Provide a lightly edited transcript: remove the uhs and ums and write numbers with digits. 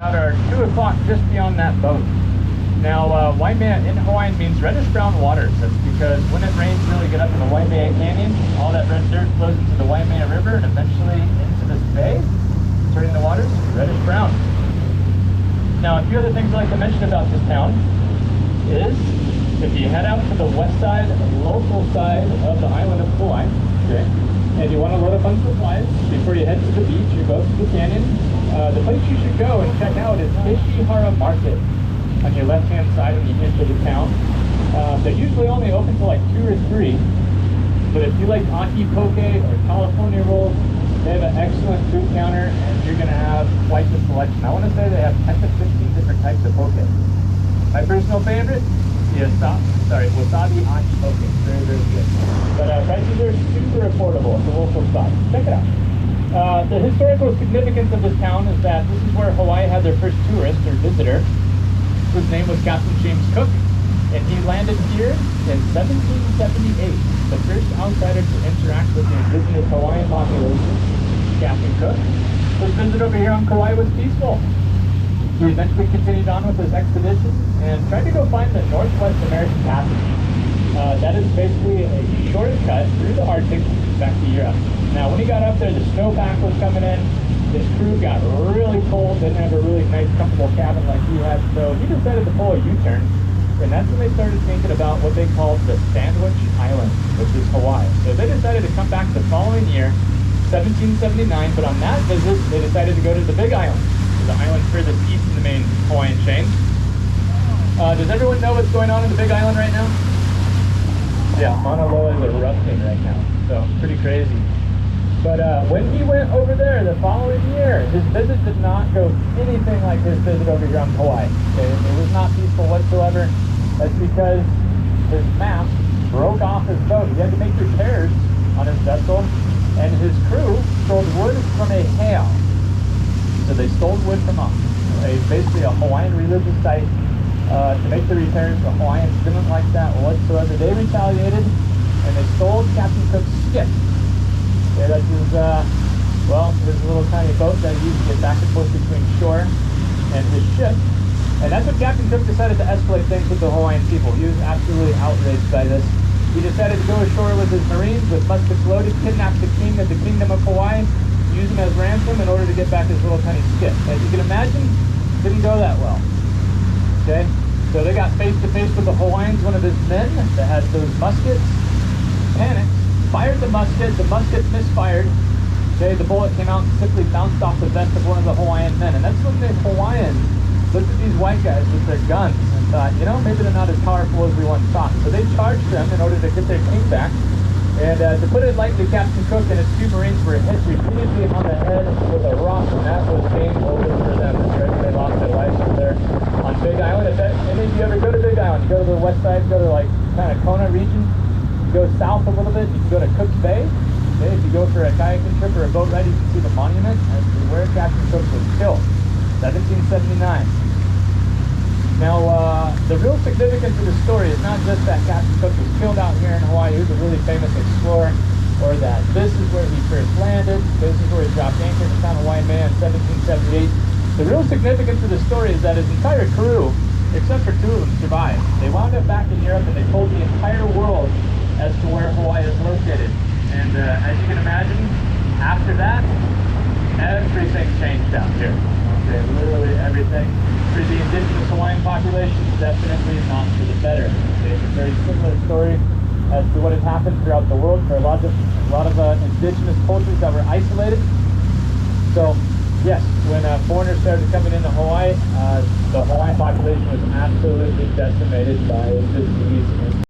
About our 2 o'clock just beyond that boat. Now, Waimea in Hawaiian means reddish brown waters. That's because when it rains really good up in the Waimea Canyon, all that red dirt flows into the Waimea River and eventually into this bay, turning the waters reddish brown. Now, a few other things I'd like to mention about this town is if you head out to the west side, local side of the island of Kauai, okay, and you want to load up on supplies before you head to the beach or go to the canyon, the place you should go and check out is Ishihara Market on your left-hand side when you enter the town. They're usually only open till like 2 or 3, but if you like aki poke or California rolls, they have an excellent food counter and you're going to have quite the selection. I want to say they have 10 to 15 different types of poke. My personal favorite is wasabi aki poke. Very, very good. But prices are super affordable at the local spot. Check it out. The historical significance of this town is that this is where Hawaii had their first tourist or visitor. His name was Captain James Cook, and he landed here in 1778. The first outsider to interact with the indigenous Hawaiian population, Captain Cook. His visit over here on Kauai was peaceful. He eventually continued on with his expedition and tried to go find the Northwest American Passage. That is basically a shortcut through the Arctic back to Europe. Now, when he got up there, the snowpack was coming in. His crew got really cold, didn't have a really nice, comfortable cabin like he had, so he decided to pull a U-turn, and that's when they started thinking about what they called the Sandwich Islands, which is Hawaii. So they decided to come back the following year, 1779, but on that visit, they decided to go to the Big Island, the island furthest east in the main Hawaiian chain. Does everyone know what's going on in the Big Island right now? Yeah, Mauna Loa is erupting right now, so pretty crazy. But when he went over there the following year, his visit did not go anything like his visit over here on Kauai. Okay? It was not peaceful whatsoever. That's because his mast broke off his boat. He had to make repairs on his vessel, and his crew stole wood from a heiau. So they stole wood from basically a Hawaiian religious site to make the repairs. The Hawaiians didn't like that whatsoever. They retaliated, and they stole Captain Cook's skiff. Okay, that's his little tiny boat that he used to get back and forth between shore and his ship. And that's what Captain Cook decided to escalate things with the Hawaiian people. He was absolutely outraged by this. He decided to go ashore with his Marines with muskets loaded, kidnap the king of the kingdom of Kauai, use him as ransom in order to get back his little tiny skiff. As you can imagine, didn't go that well. Okay, so they got face to face with the Hawaiians. One of his men that had those muskets panicked, fired the musket misfired. Okay, the bullet came out and simply bounced off the vest of one of the Hawaiian men. And that's when the Hawaiians looked at these white guys with their guns and thought, you know, maybe they're not as powerful as we once thought. So they charged them in order to get their king back. And to put it lightly, Captain Cook and his 2 Marines were hit repeatedly on the head with a rock, and that was game over for them. That's right, they lost their lives over there on Big Island. If any of you ever go to Big Island, you go to the west side, go to like kind of Kona region, you go south a little bit, you can go to Cook's Bay. Okay, if you go for a kayaking trip or a boat ride, you can see the monument as to where Captain Cook was killed, 1779. Now, the real significance of the story is not just that Captain Cook was killed out here in Hawaii, he was a really famous explorer, or that this is where he first landed, this is where he dropped anchor in the town of Waimea in 1778. The real significance of the story is that his entire crew, except for 2 of them, survived. They wound up back in Europe and they told the entire world as to where Hawaii is located. And as you can imagine, after that, everything changed out here. Okay, literally everything. For the indigenous Hawaiian population, definitely not for the better. Okay, it's a very similar story as to what had happened throughout the world for a lot of indigenous cultures that were isolated. So, yes, when foreigners started coming into Hawaii, the Hawaiian population was absolutely decimated by disease.